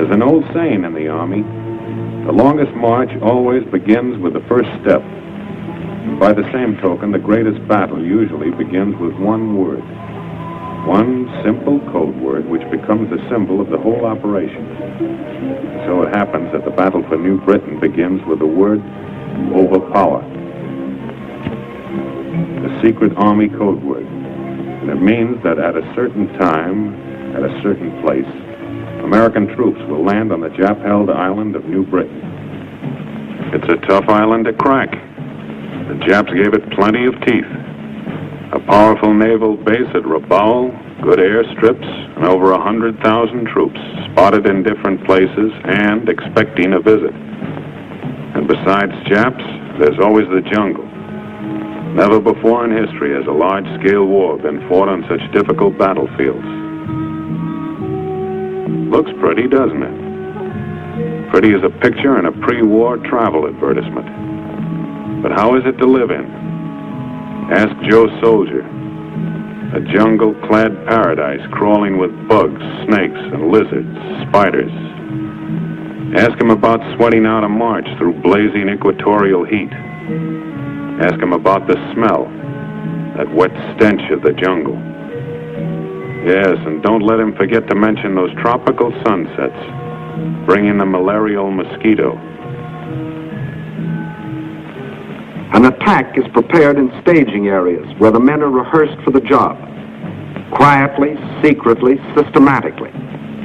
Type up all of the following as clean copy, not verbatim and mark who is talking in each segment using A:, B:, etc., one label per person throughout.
A: There's an old saying in the Army, the longest march always begins with the first step. By the same token, the greatest battle usually begins with one word. One simple code word which becomes the symbol of the whole operation. So it happens that the battle for New Britain begins with the word overpower. The secret Army code word. And it means that at a certain time, at a certain place, American troops will land on the Jap-held island of New Britain. It's a tough island to crack. The Japs gave it plenty of teeth. A powerful naval base at Rabaul, good airstrips, and over 100,000 troops spotted in different places and expecting a visit. And besides Japs, there's always the jungle. Never before in history has a large-scale war been fought on such difficult battlefields. Looks pretty, doesn't it? Pretty as a picture in a pre-war travel advertisement. But how is it to live in? Ask Joe Soldier. A jungle-clad paradise crawling with bugs, snakes, and lizards, spiders. Ask him about sweating out a march through blazing equatorial heat. Ask him about the smell, that wet stench of the jungle. Yes, and don't let him forget to mention those tropical sunsets, bringing the malarial mosquito.
B: An attack is prepared in staging areas where the men are rehearsed for the job. Quietly, secretly, systematically,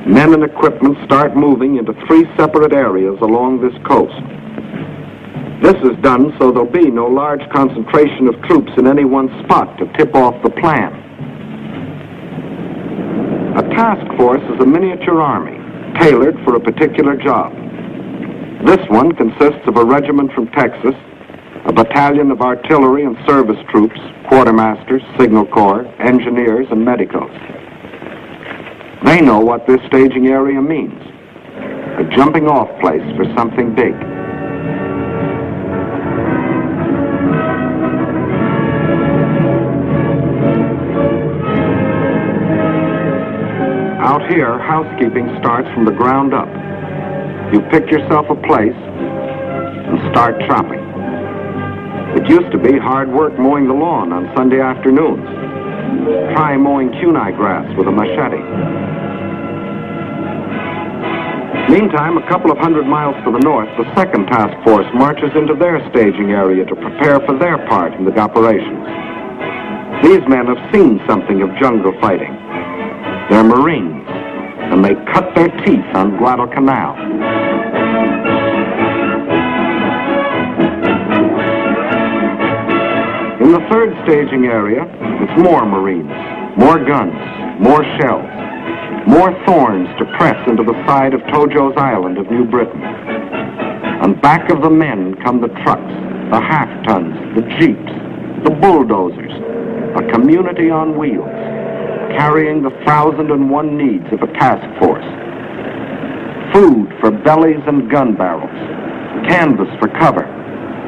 B: men and equipment start moving into 3 separate areas along this coast. This is done so there'll be no large concentration of troops in any one spot to tip off the plan. A task force is a miniature army, tailored for a particular job. This one consists of a regiment from Texas, a battalion of artillery and service troops, quartermasters, signal corps, engineers, and medicos. They know what this staging area means. A jumping-off place for something big. Out here, housekeeping starts from the ground up. You pick yourself a place and start chopping. It used to be hard work mowing the lawn on Sunday afternoons. Try mowing kunai grass with a machete. Meantime, a couple of 100 miles to the north, the 2nd Task Force marches into their staging area to prepare for their part in the operations. These men have seen something of jungle fighting. They're Marines, and they cut their teeth on Guadalcanal. In the 3rd staging area, it's more Marines, more guns, more shells, more thorns to press into the side of Tojo's Island of New Britain. On back of the men come the trucks, the half-tons, the jeeps, the bulldozers, a community on wheels, carrying the 1,001 needs of a task force. Food for bellies and gun barrels, canvas for cover,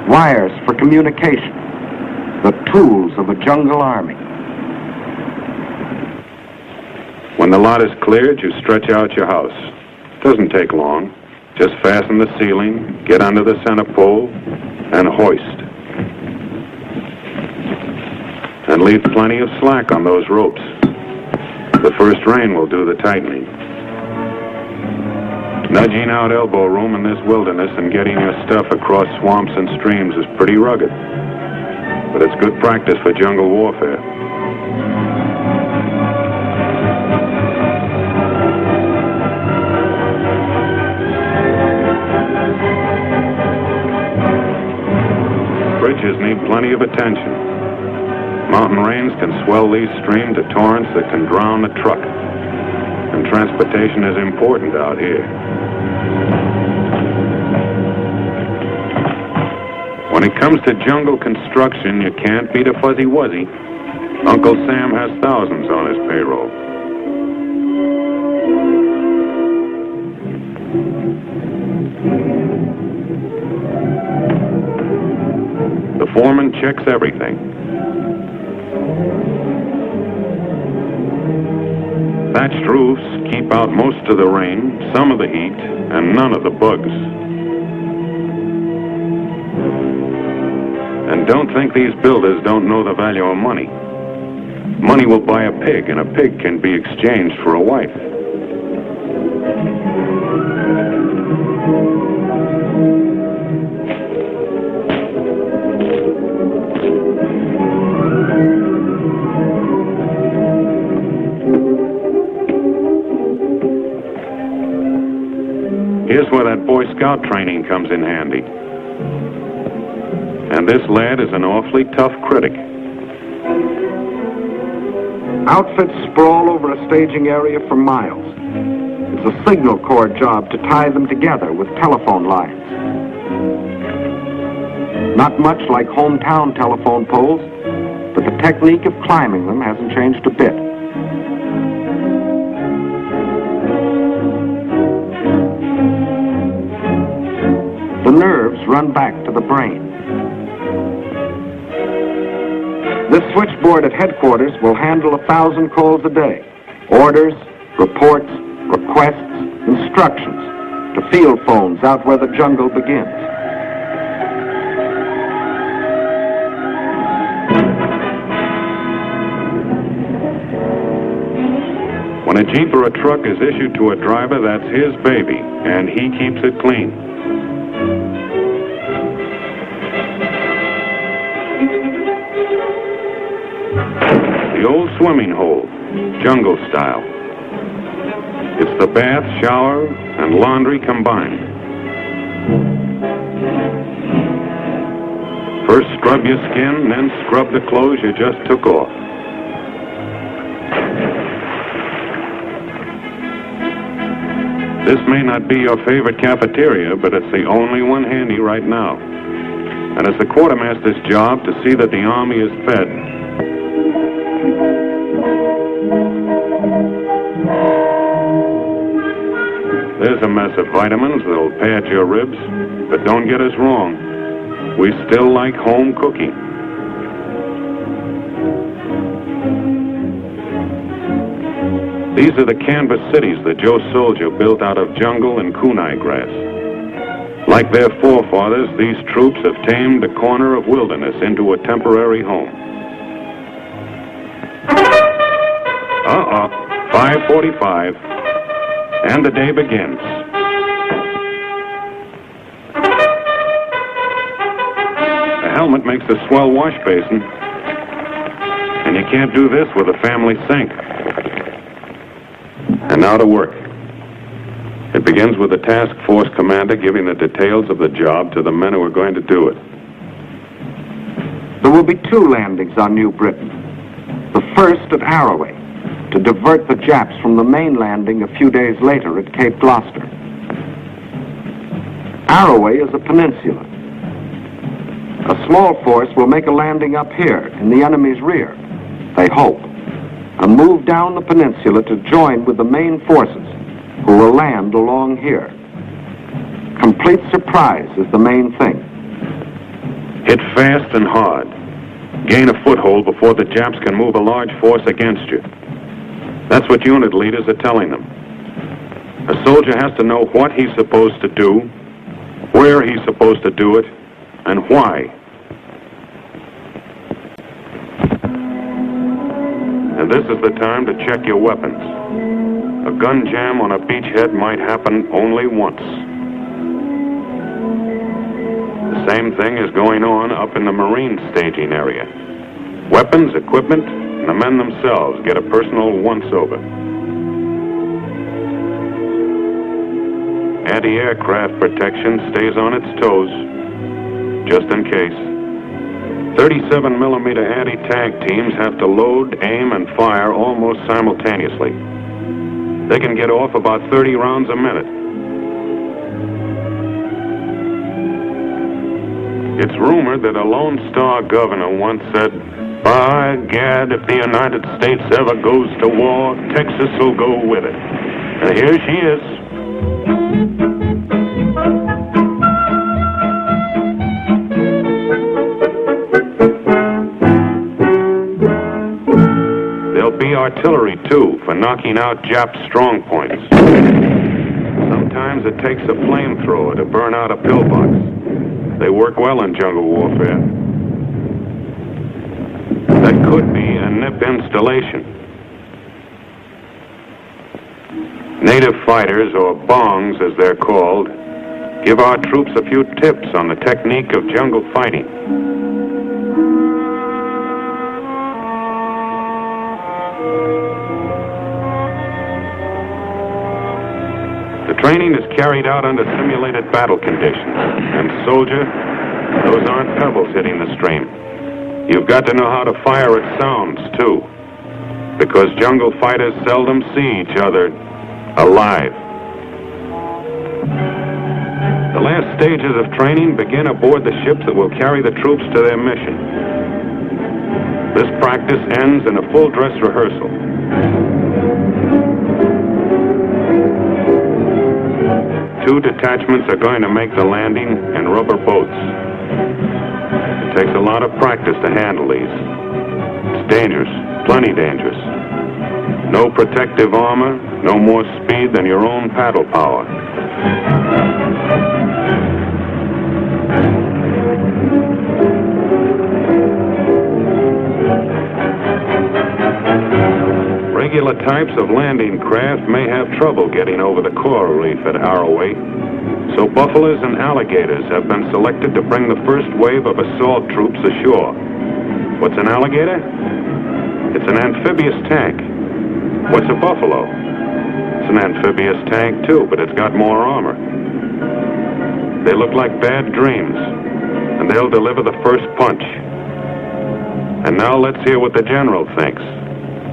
B: wires for communication, the tools of a jungle army.
A: When the lot is cleared, you stretch out your house. Doesn't take long. Just fasten the ceiling, get under the center pole, and hoist. And leave plenty of slack on those ropes. The first rain will do the tightening. Nudging out elbow room in this wilderness and getting your stuff across swamps and streams is pretty rugged. But it's good practice for jungle warfare. Bridges need plenty of attention. Mountain rains can swell these streams to torrents that can drown a truck. And transportation is important out here. When it comes to jungle construction, you can't beat a fuzzy wuzzy. Uncle Sam has thousands on his payroll. The foreman checks everything. Thatched roofs keep out most of the rain, some of the heat, and none of the bugs. And don't think these builders don't know the value of money. Money will buy a pig, and a pig can be exchanged for a wife. Here's where that Boy Scout training comes in handy. And this lad is an awfully tough critic.
B: Outfits sprawl over a staging area for miles. It's a signal corps job to tie them together with telephone lines. Not much like hometown telephone poles, but the technique of climbing them hasn't changed a bit. The nerves run back to the brain. This switchboard at headquarters will handle 1,000 calls a day. Orders, reports, requests, instructions to field phones out where the jungle begins.
A: When a Jeep or a truck is issued to a driver, that's his baby, and he keeps it clean. The old swimming hole, jungle style. It's the bath, shower, and laundry combined. First scrub your skin, then scrub the clothes you just took off. This may not be your favorite cafeteria, but it's the only one handy right now. And it's the quartermaster's job to see that the army is fed. There's a mess of vitamins that'll pad your ribs, but don't get us wrong. We still like home cooking. These are the canvas cities that Joe Soldier built out of jungle and kunai grass. Like their forefathers, these troops have tamed a corner of wilderness into a temporary home. 5:45, and the day begins. The helmet makes a swell wash basin, and you can't do this with a family sink. And now to work. It begins with the task force commander giving the details of the job to the men who are going to do it.
B: There will be 2 landings on New Britain. The first at Arroway, to divert the Japs from the main landing a few days later at Cape Gloucester. Arroway is a peninsula. A small force will make a landing up here in the enemy's rear, they hope, and move down the peninsula to join with the main forces who will land along here. Complete surprise is the main thing.
A: Hit fast and hard. Gain a foothold before the Japs can move a large force against you. That's what unit leaders are telling them. A soldier has to know what he's supposed to do, where he's supposed to do it, and why. And this is the time to check your weapons. A gun jam on a beachhead might happen only once. The same thing is going on up in the Marine staging area. Weapons, equipment, and the men themselves get a personal once-over. Anti-aircraft protection stays on its toes, just in case. 37mm anti-tank teams have to load, aim, and fire almost simultaneously. They can get off about 30 rounds a minute. It's rumored that a Lone Star governor once said, "By gad, if the United States ever goes to war, Texas will go with it." And here she is. There'll be artillery, too, for knocking out Jap strong points. Sometimes it takes a flamethrower to burn out a pillbox. They work well in jungle warfare. That could be a NIP installation. Native fighters, or bongs as they're called, give our troops a few tips on the technique of jungle fighting. The training is carried out under simulated battle conditions. And soldier, those aren't pebbles hitting the stream. You've got to know how to fire at sounds, too. Because jungle fighters seldom see each other alive. The last stages of training begin aboard the ships that will carry the troops to their mission. This practice ends in a full-dress rehearsal. Two detachments are going to make the landing in rubber boats. It takes a lot of practice to handle these. It's dangerous, plenty dangerous. No protective armor, no more speed than your own paddle power. Regular types of landing craft may have trouble getting over the coral reef at Arroway, so buffaloes and alligators have been selected to bring the first wave of assault troops ashore. What's an alligator? It's an amphibious tank. What's a buffalo? It's an amphibious tank, too, but it's got more armor. They look like bad dreams, and they'll deliver the first punch. And now let's hear what the general thinks.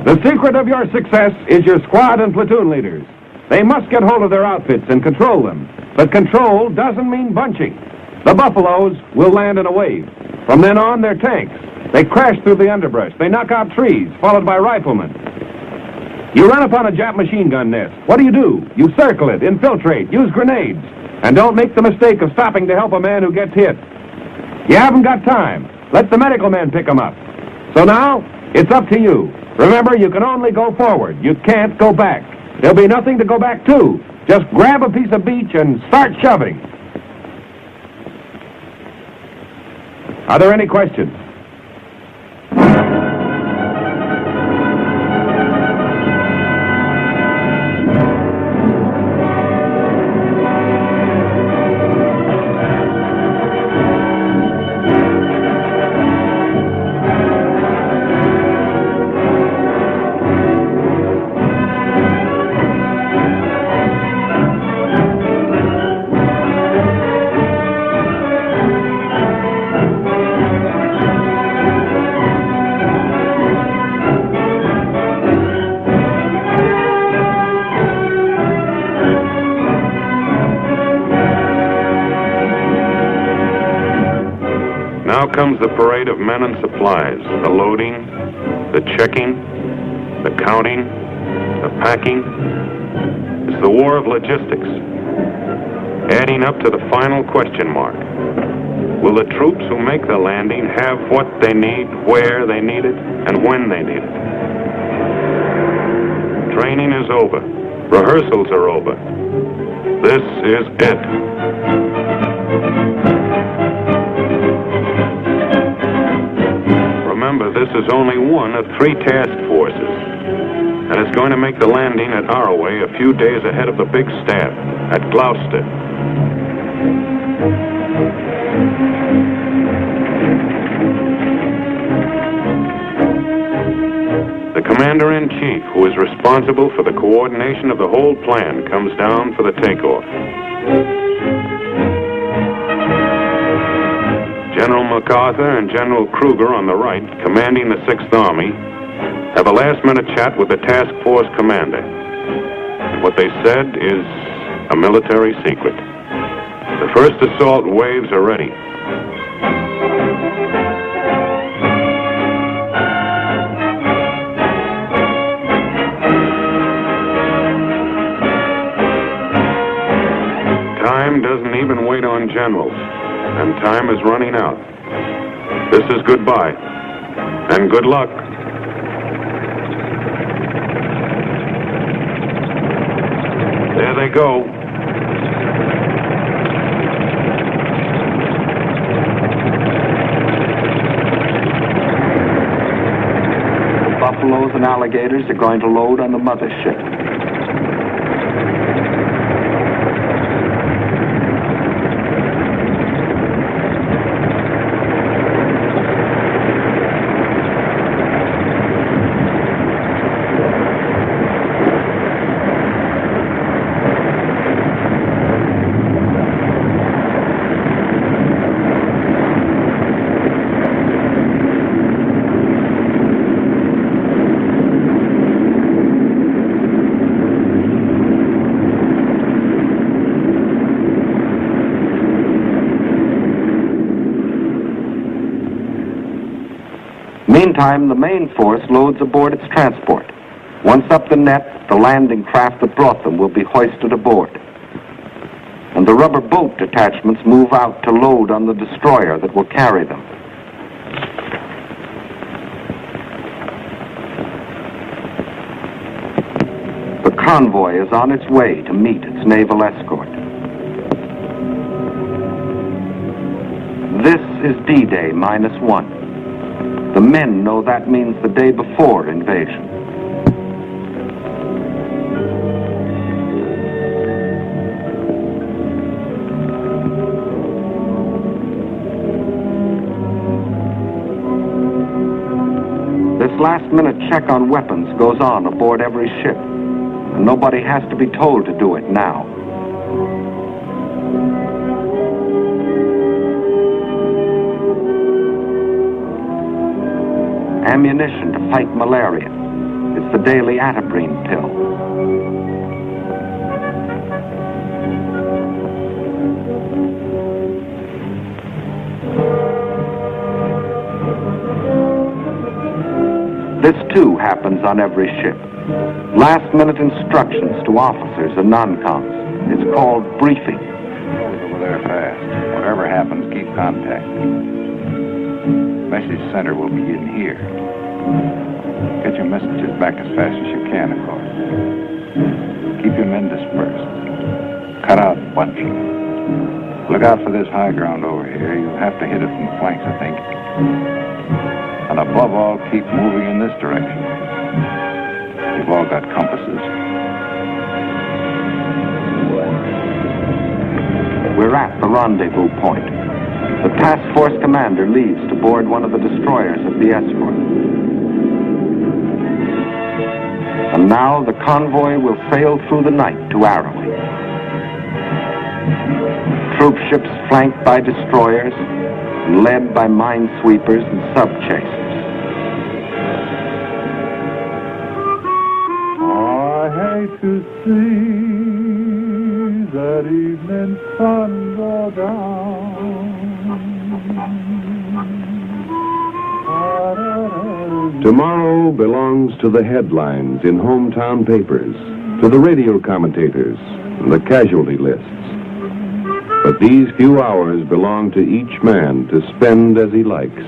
C: The secret of your success is your squad and platoon leaders. They must get hold of their outfits and control them. But control doesn't mean bunching. The buffaloes will land in a wave. From then on, they're tanks. They crash through the underbrush. They knock out trees, followed by riflemen. You run upon a Jap machine gun nest. What do? You circle it, infiltrate, use grenades. And don't make the mistake of stopping to help a man who gets hit. You haven't got time. Let the medical men pick him up. So now, it's up to you. Remember, you can only go forward. You can't go back. There'll be nothing to go back to. Just grab a piece of beach and start shoving. Are there any questions?
A: Now comes the parade of men and supplies, the loading, the checking, the counting, the packing. It's the war of logistics, adding up to the final question mark. Will the troops who make the landing have what they need, where they need it, and when they need it? Training is over. Rehearsals are over. This is it. Remember, this is only one of 3 task forces, and it's going to make the landing at Arroway a few days ahead of the big staff at Gloucester. The Commander-in-Chief, who is responsible for the coordination of the whole plan, comes down for the takeoff. General MacArthur and General Kruger on the right, commanding the 6th Army, have a last-minute chat with the task force commander. What they said is a military secret. The first assault waves are ready. Time doesn't even wait on generals. And time is running out. This is goodbye, and good luck. There they go.
B: Buffaloes and alligators are going to load on the mothership. Meantime, the main force loads aboard its transport. Once up the net, the landing craft that brought them will be hoisted aboard. And the rubber boat detachments move out to load on the destroyer that will carry them. The convoy is on its way to meet its naval escort. This is D-Day -1. The men know that means the day before invasion. This last-minute check on weapons goes on aboard every ship, and nobody has to be told to do it now. Ammunition to fight malaria. It's the daily Atabrine pill. This too happens on every ship. Last-minute instructions to officers and non-coms. It's called briefing.
D: Over there fast. Whatever happens, keep contact. Message center will be in here. Get your messages back as fast as you can, of course. Keep your men dispersed. Cut out bunching. Look out for this high ground over here. You'll have to hit it from the flanks, I think. And above all, keep moving in this direction. You've all got compasses.
B: We're at the rendezvous point. The task force commander leaves to board one of the destroyers of the escort. And now the convoy will sail through the night to Araway. Troop ships flanked by destroyers and led by minesweepers and sub-chasers.
D: I hate to see that evening sun go down.
C: Tomorrow belongs to the headlines in hometown papers, to the radio commentators, and the casualty lists. But these few hours belong to each man to spend as he likes.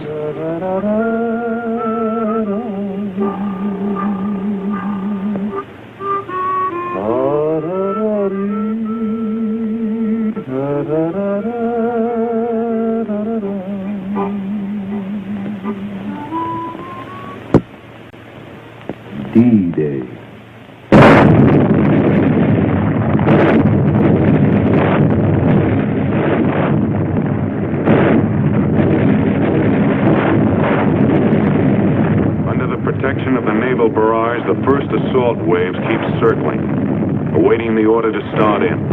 C: D-Day.
A: Under the protection of the naval barrage, the first assault waves keep circling, awaiting the order to start in.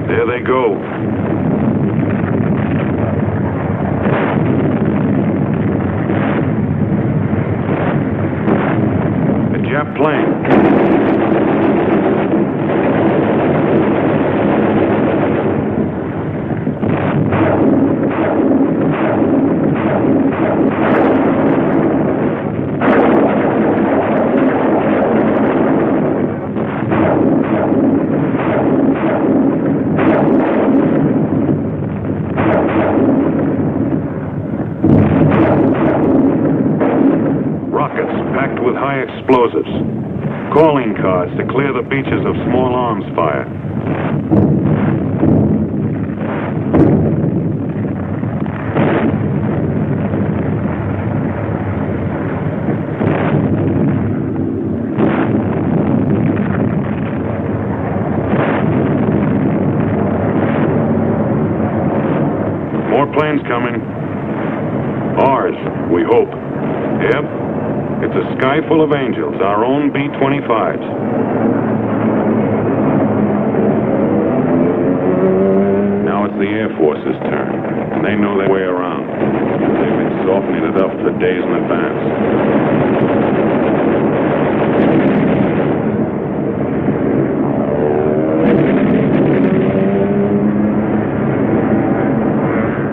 A: There they go. A Jap plane. packed with high explosives. Calling cards to clear the beaches of small arms fire. More planes coming. Ours, we hope. Yep. It's a sky full of angels, our own B-25s. Now it's the Air Force's turn, and they know their way around. They've been softening it up for days in advance.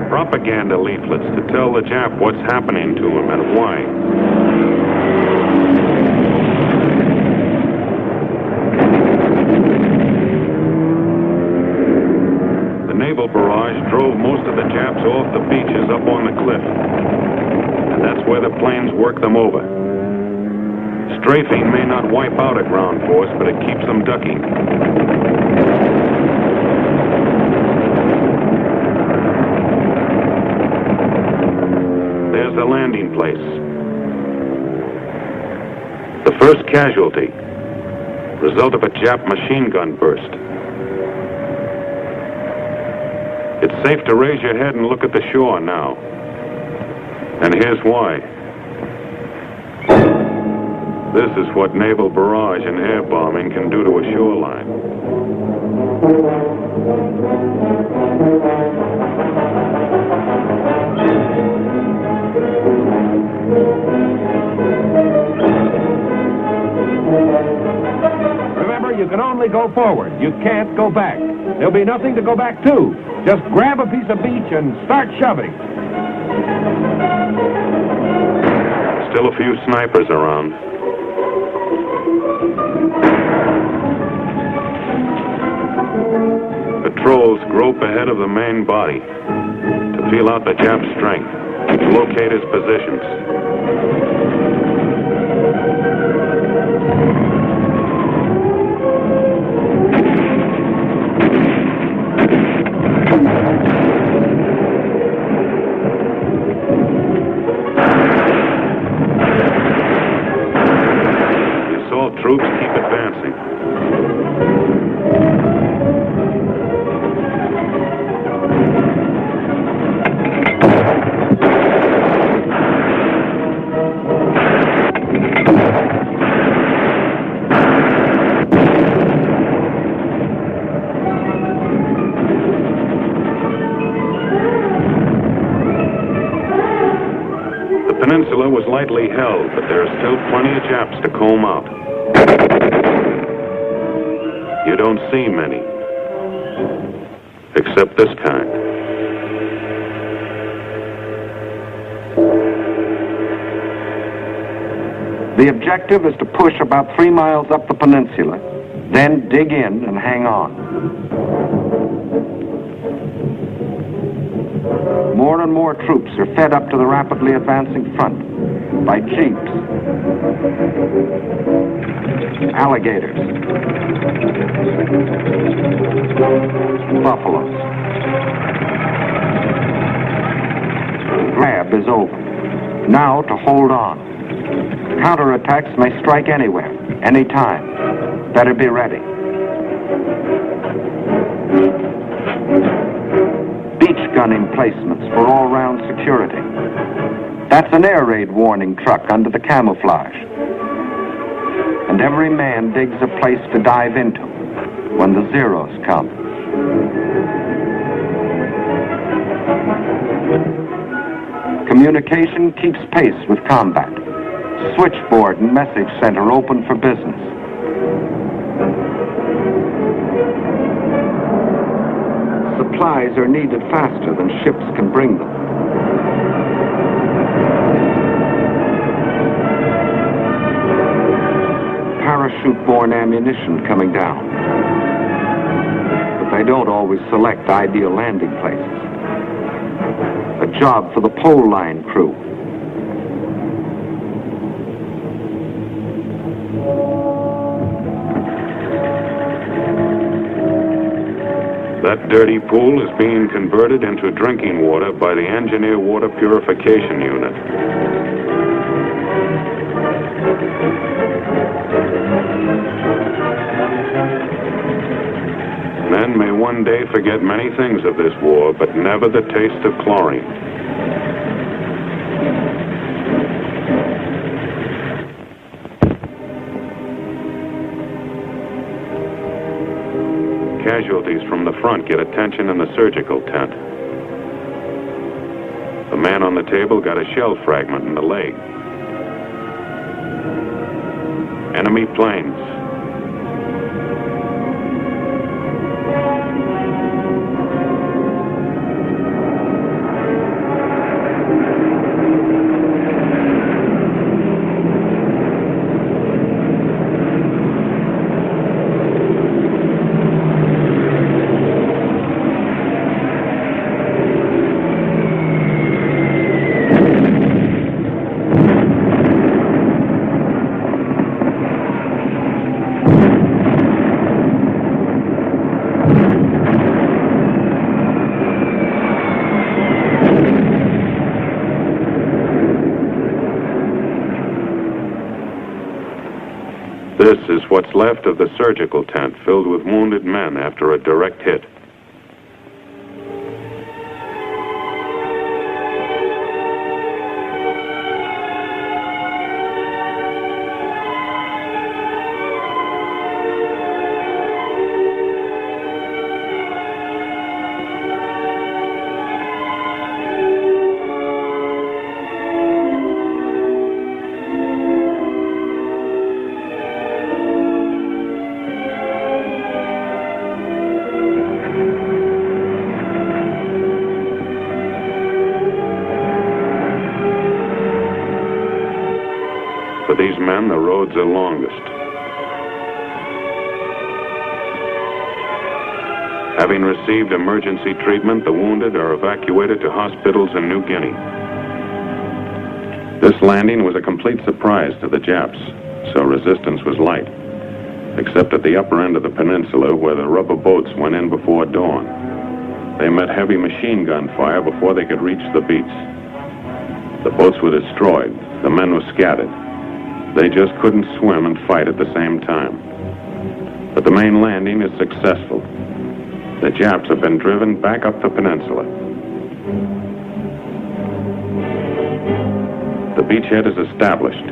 A: Propaganda leaflets to tell the Jap what's happening to him and why. The naval barrage drove most of the Japs off the beaches up on the cliff. And that's where the planes work them over. Strafing may not wipe out a ground force, but it keeps them ducking. There's the landing place. The first casualty, result of a Jap machine gun burst. It's safe to raise your head and look at the shore now. And here's why. This is what naval barrage and air bombing can do to a shoreline.
C: Remember, you can only go forward. You can't go back. There'll be nothing to go back to. Just grab a piece of beach and start shoving.
A: Still a few snipers around. Patrols grope ahead of the main body to feel out the Jap strength, to locate his positions. The assault troops keep advancing. The peninsula was lightly held, but there are still plenty of Japs to comb out. You don't see many, except this kind.
B: The objective is to push about 3 miles up the peninsula, then dig in and hang on. More and more troops are fed up to the rapidly advancing front by jeeps, alligators, buffaloes. Grab is over. Now to hold on. Counterattacks may strike anywhere, anytime. Better be ready. Beach gun emplacements for all-round security. That's an air raid warning truck under the camouflage. And every man digs a place to dive into when the Zeros come. Communication keeps pace with combat. Switchboard and message center open for business. Supplies are needed faster than ships can bring them. Parachute-borne ammunition coming down. But they don't always select ideal landing places. A job for the pole line crew.
A: That dirty pool is being converted into drinking water by the Engineer Water Purification Unit. Men may one day forget many things of this war, but never the taste of chlorine. Casualties from the front get attention in the surgical tent. The man on the table got a shell fragment in the leg. Enemy planes. This is what's left of the surgical tent filled with wounded men after a direct hit. For these men, the roads are longest. Having received emergency treatment, the wounded are evacuated to hospitals in New Guinea. This landing was a complete surprise to the Japs, so resistance was light, except at the upper end of the peninsula where the rubber boats went in before dawn. They met heavy machine gun fire before they could reach the beach. The boats were destroyed. The men were scattered. They just couldn't swim and fight at the same time. But the main landing is successful. The Japs have been driven back up the peninsula. The beachhead is established.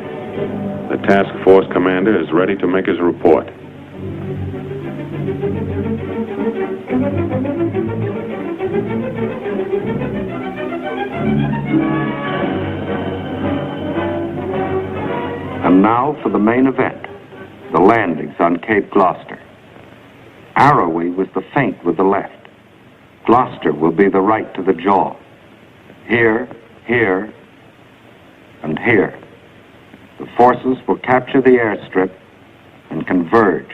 A: The task force commander is ready to make his report.
B: And now for the main event, the landings on Cape Gloucester. Arrowey was the feint with the left. Gloucester will be the right to the jaw. Here, here, and here. The forces will capture the airstrip and converge,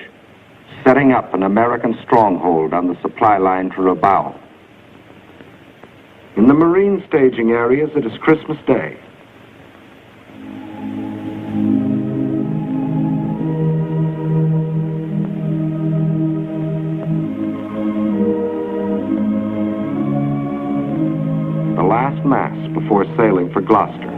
B: setting up an American stronghold on the supply line to Rabaul. In the Marine staging areas, it is Christmas Day. The last mass before sailing for Gloucester.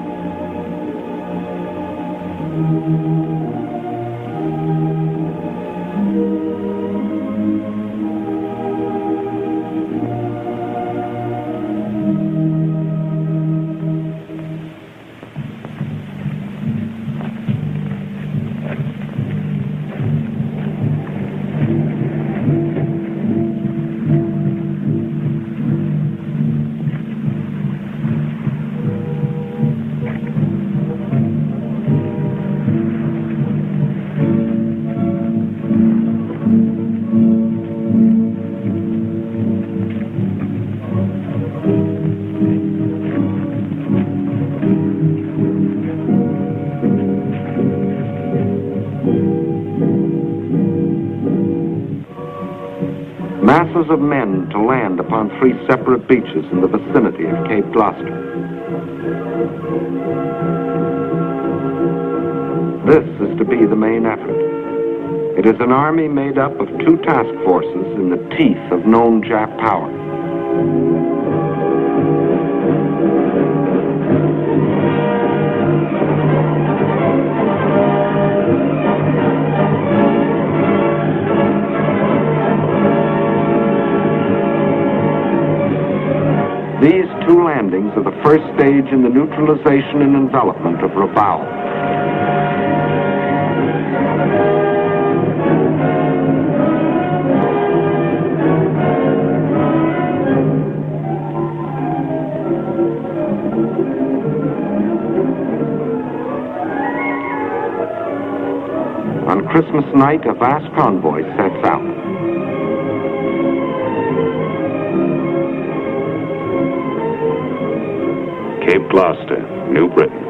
B: Masses of men to land upon 3 separate beaches in the vicinity of Cape Gloucester. This is to be the main effort. It is an army made up of two task forces in the teeth of known Jap power. These two landings are the first stage in the neutralization and envelopment of Rabaul. On Christmas night, a vast convoy sets out.
A: Cape Gloucester, New Britain.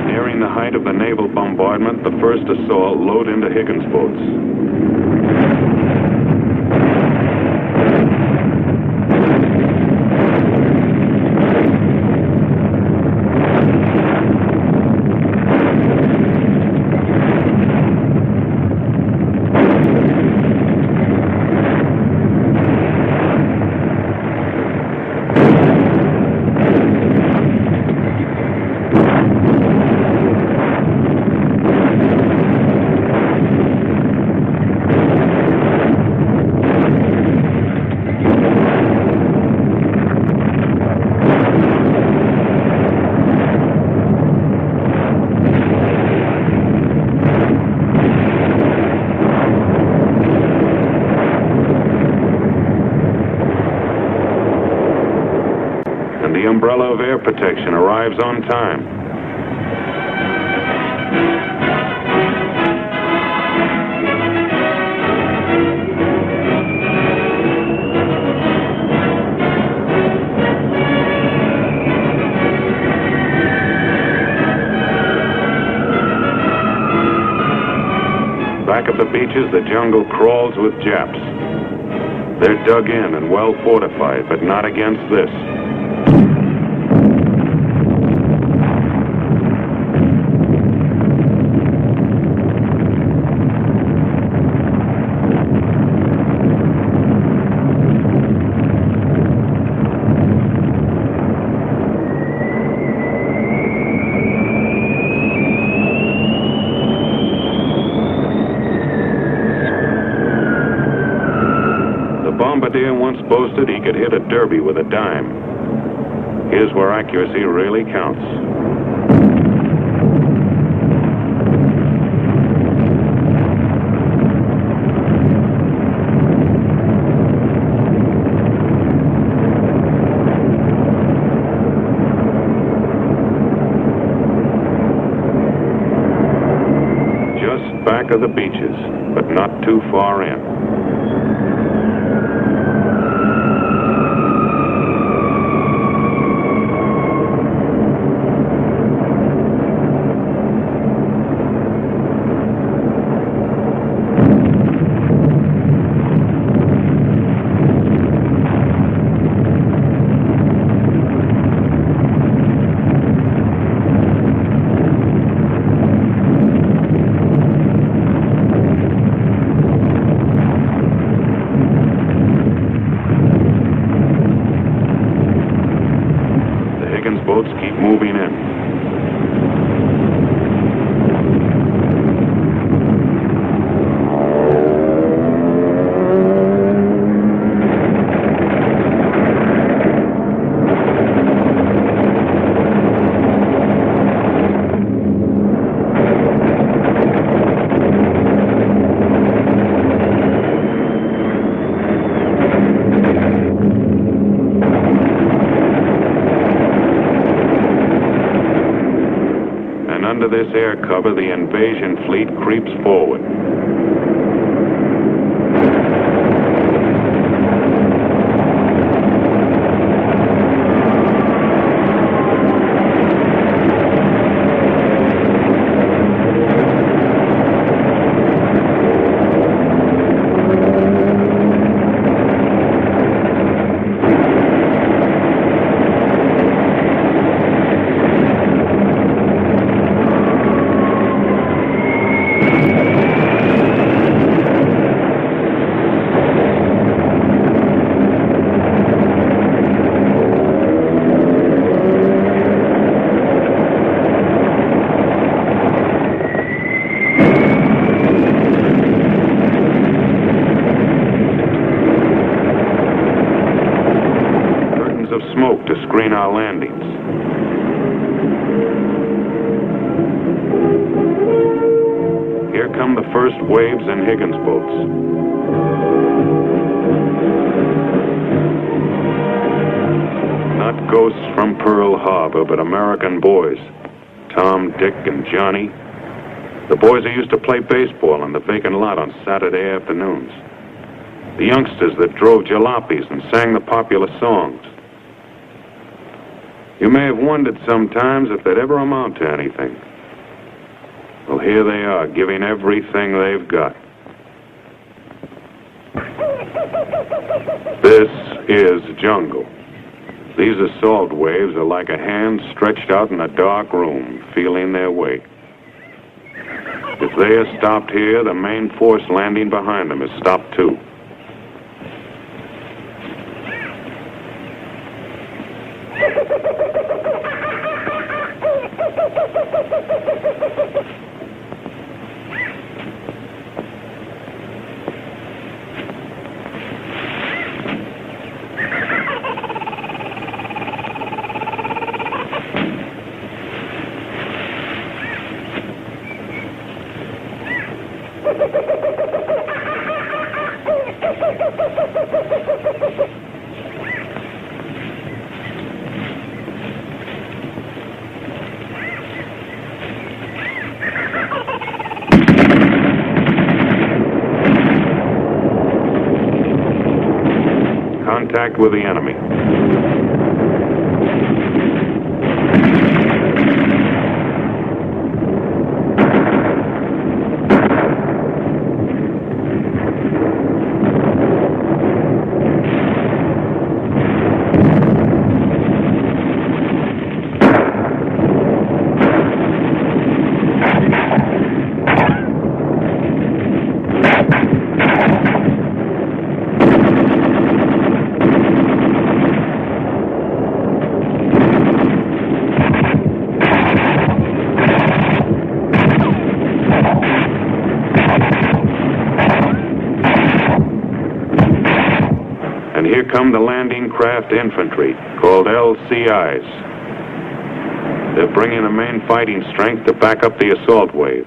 A: Nearing the height of the naval bombardment, the first assault load into Higgins boats. The umbrella of air protection arrives on time. Back at the beaches, the jungle crawls with Japs. They're dug in and well fortified, but not against this. Bombardier once boasted he could hit a derby with a dime. Here's where accuracy really counts. Just back of the beaches, but not too far in. Boats keep moving in. Under this air cover, the invasion fleet creeps forward. landings. Here come the first waves in Higgins boats. Not ghosts from Pearl Harbor, but American boys. Tom, Dick, and Johnny. The boys who used to play baseball on the vacant lot on Saturday afternoons. The youngsters that drove jalopies and sang the popular songs. You may have wondered sometimes if they'd ever amount to anything. Well, here they are, giving everything they've got. This is jungle. These assault waves are like a hand stretched out in a dark room, feeling their way. If they are stopped here, the main force landing behind them is stopped too. Contact with the enemy. And here come the landing craft infantry, called LCIs. They're bringing the main fighting strength to back up the assault wave.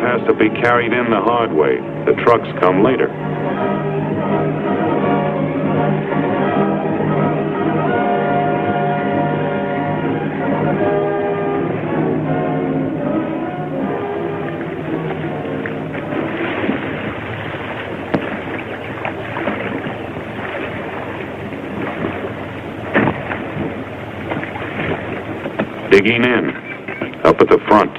A: Has to be carried in the hard way. The trucks come later. Digging in, up at the front.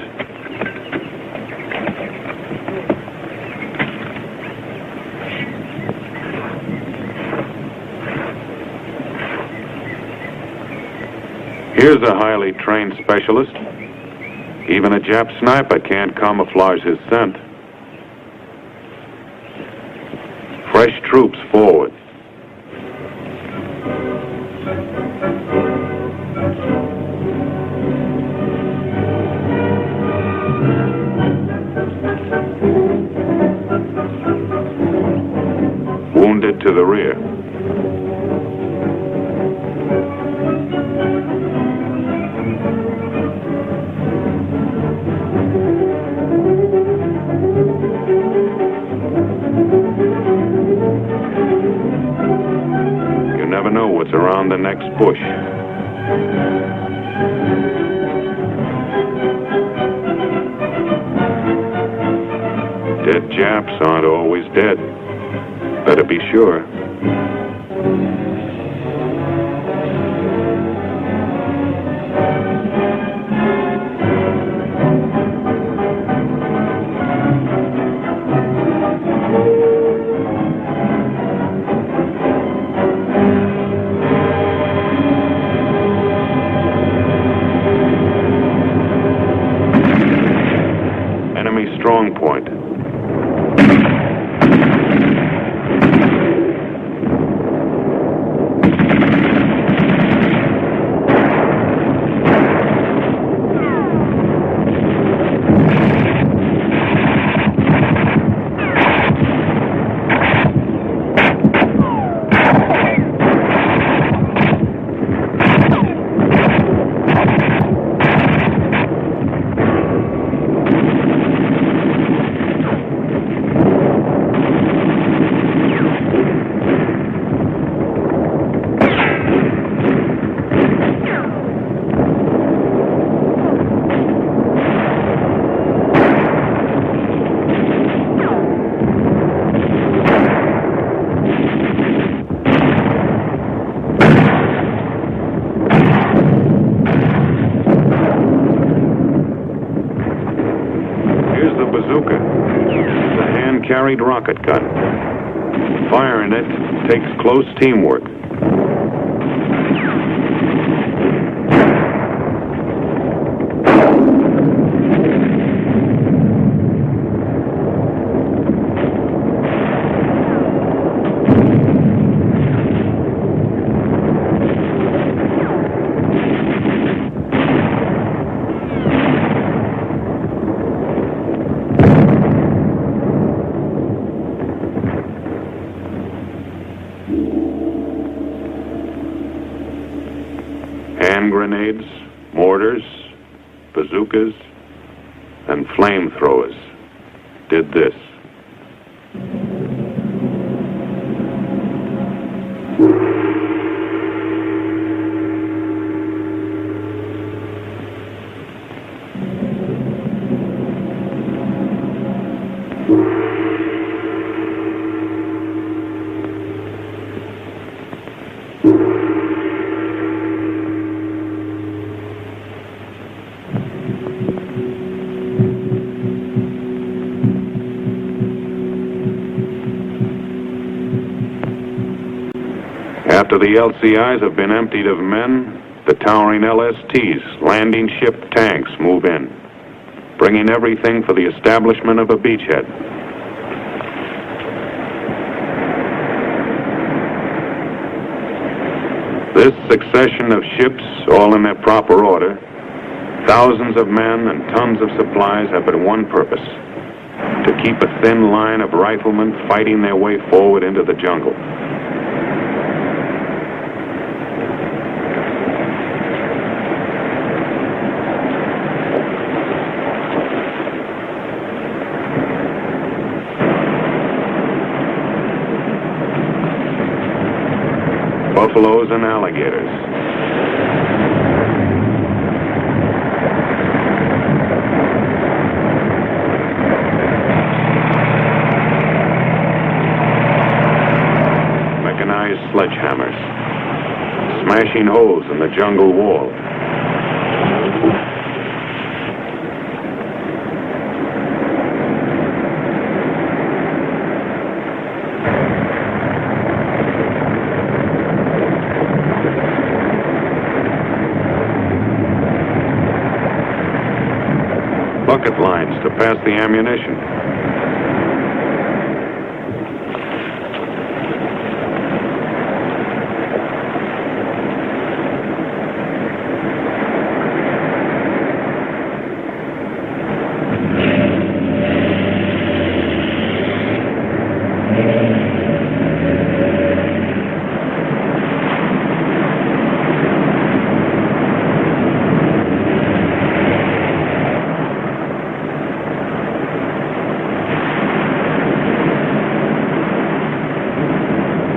A: Here's a highly trained specialist. Even a Jap sniper can't camouflage his scent. Fresh troops forward. Wounded to the rear. You never know what's around the next bush. Japs aren't always dead. Better be sure. Enemy strong point. Here's the bazooka, the hand-carried rocket gun. Firing it takes close teamwork. Hand grenades, mortars, bazookas, and flamethrowers did this. After the LCIs have been emptied of men, the towering LSTs, landing ship tanks, move in, bringing everything for the establishment of a beachhead. This succession of ships, all in their proper order, thousands of men and tons of supplies have but one purpose: to keep a thin line of riflemen fighting their way forward into the jungle. Buffaloes and alligators. Mechanized sledgehammers, smashing holes in the jungle wall. Bucket lines to pass the ammunition.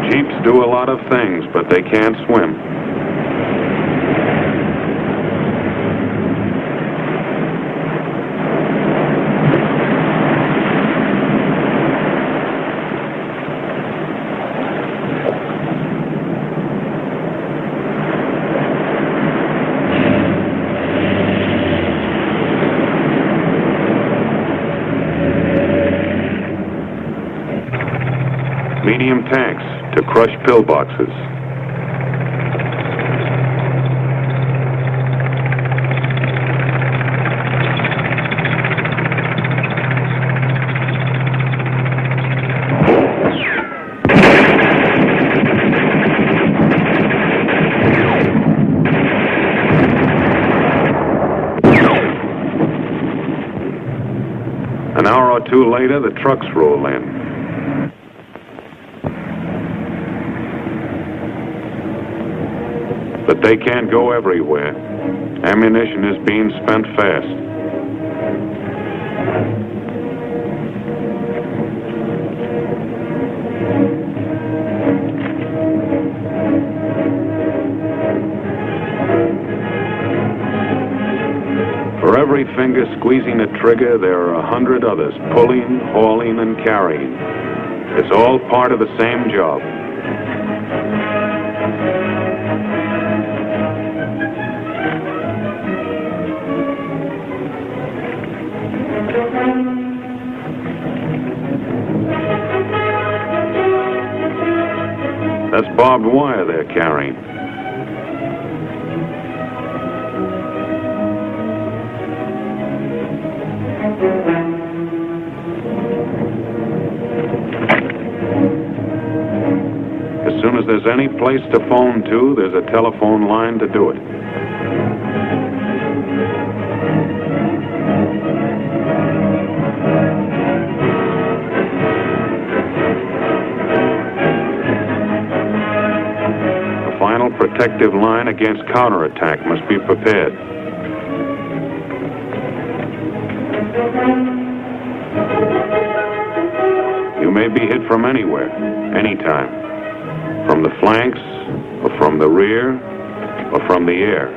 A: Jeeps do a lot of things, but they can't swim. medium tanks to crush pillboxes. An hour or two later, the trucks roll in. But they can't go everywhere. Ammunition is being spent fast. For every finger squeezing a trigger, there are 100 others pulling, hauling, and carrying. It's all part of the same job. That's barbed wire they're carrying. As soon as there's any place to phone to, there's a telephone line to do it. A final protective line against counterattack must be prepared. You may be hit from anywhere, anytime. From the flanks, or from the rear, or from the air.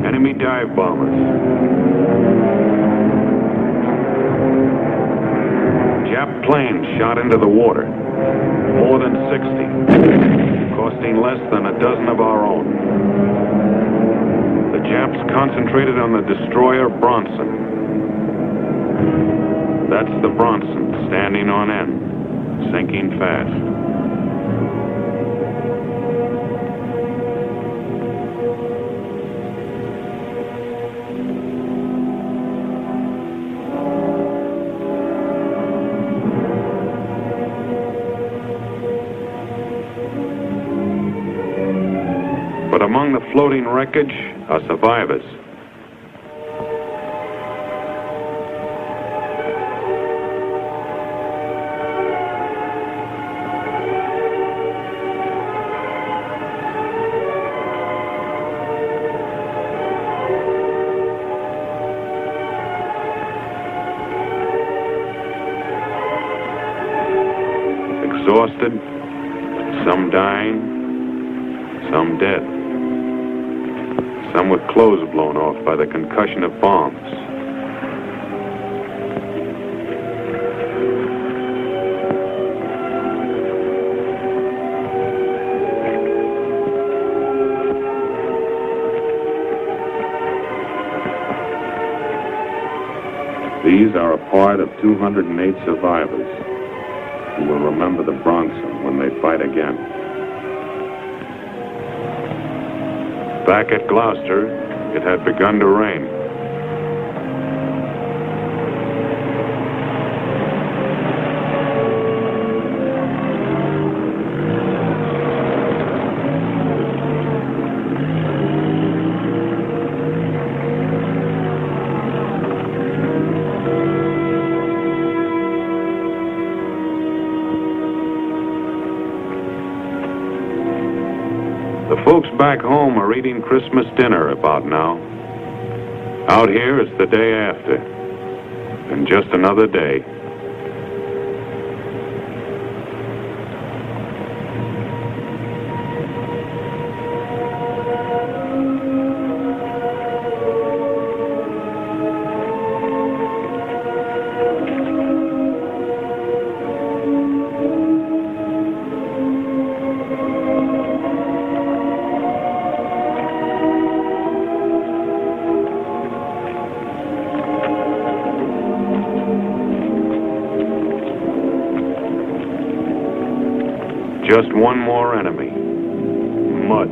A: Enemy dive bombers. Jap planes shot into the water. More than 60. Costing less than a dozen of our own. The Japs concentrated on the destroyer Bronson. That's the Bronson standing on end, sinking fast. But among the floating wreckage are survivors. Exhausted, some dying, some dead. Some with clothes blown off by the concussion of bombs. These are a part of 208 survivors who will remember the Bronson when they fight again. Back at Gloucester, it had begun to rain. The folks back home are eating Christmas dinner about now. Out here, it's the day after. and just another day. Just one more enemy. Mud.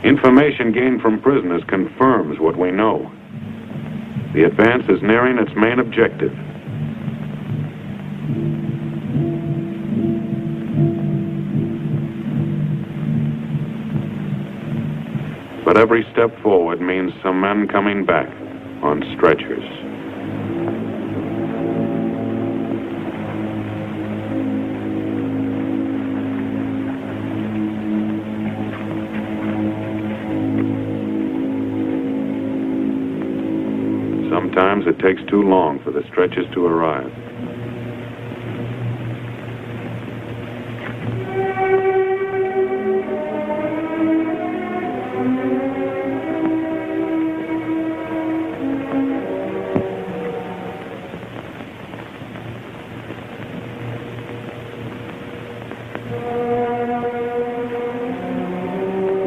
A: Information gained from prisoners confirms what we know. The advance is nearing its main objective. But every step forward means some men coming back on stretchers. Sometimes it takes too long for the stretchers to arrive.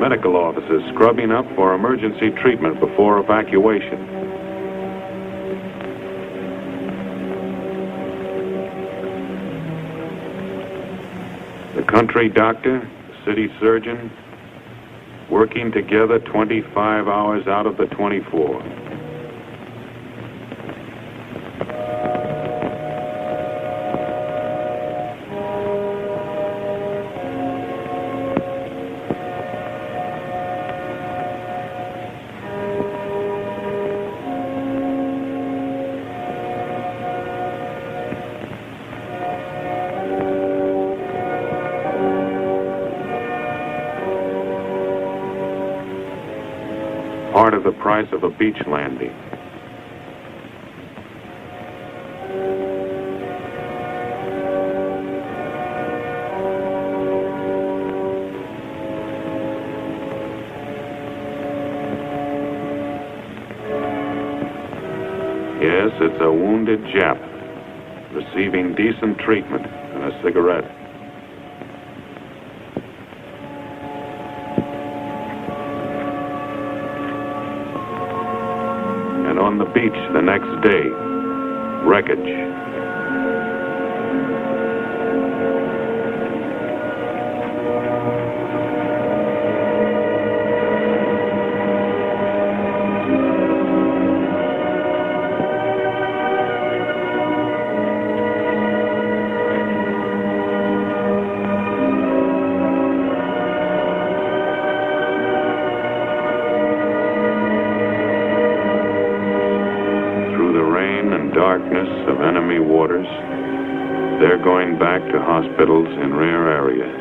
A: Medical officers scrubbing up for emergency treatment before evacuation. The country doctor, the city surgeon, working together 25 hours out of the 24. Part of the price of a beach landing. Yes, it's a wounded Jap, receiving decent treatment and a cigarette. And on the beach the next day, wreckage. Darkness of enemy waters, they're going back to hospitals in rare areas.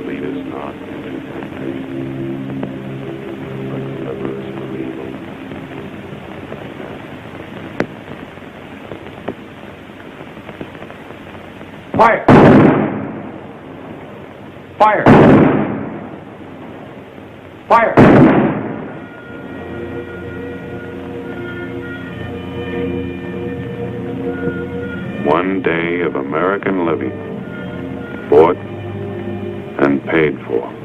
A: Lead us not into temptation, but deliver us from evil.
C: Fire! Fire! Fire!
A: One day of American living, bought and paid for.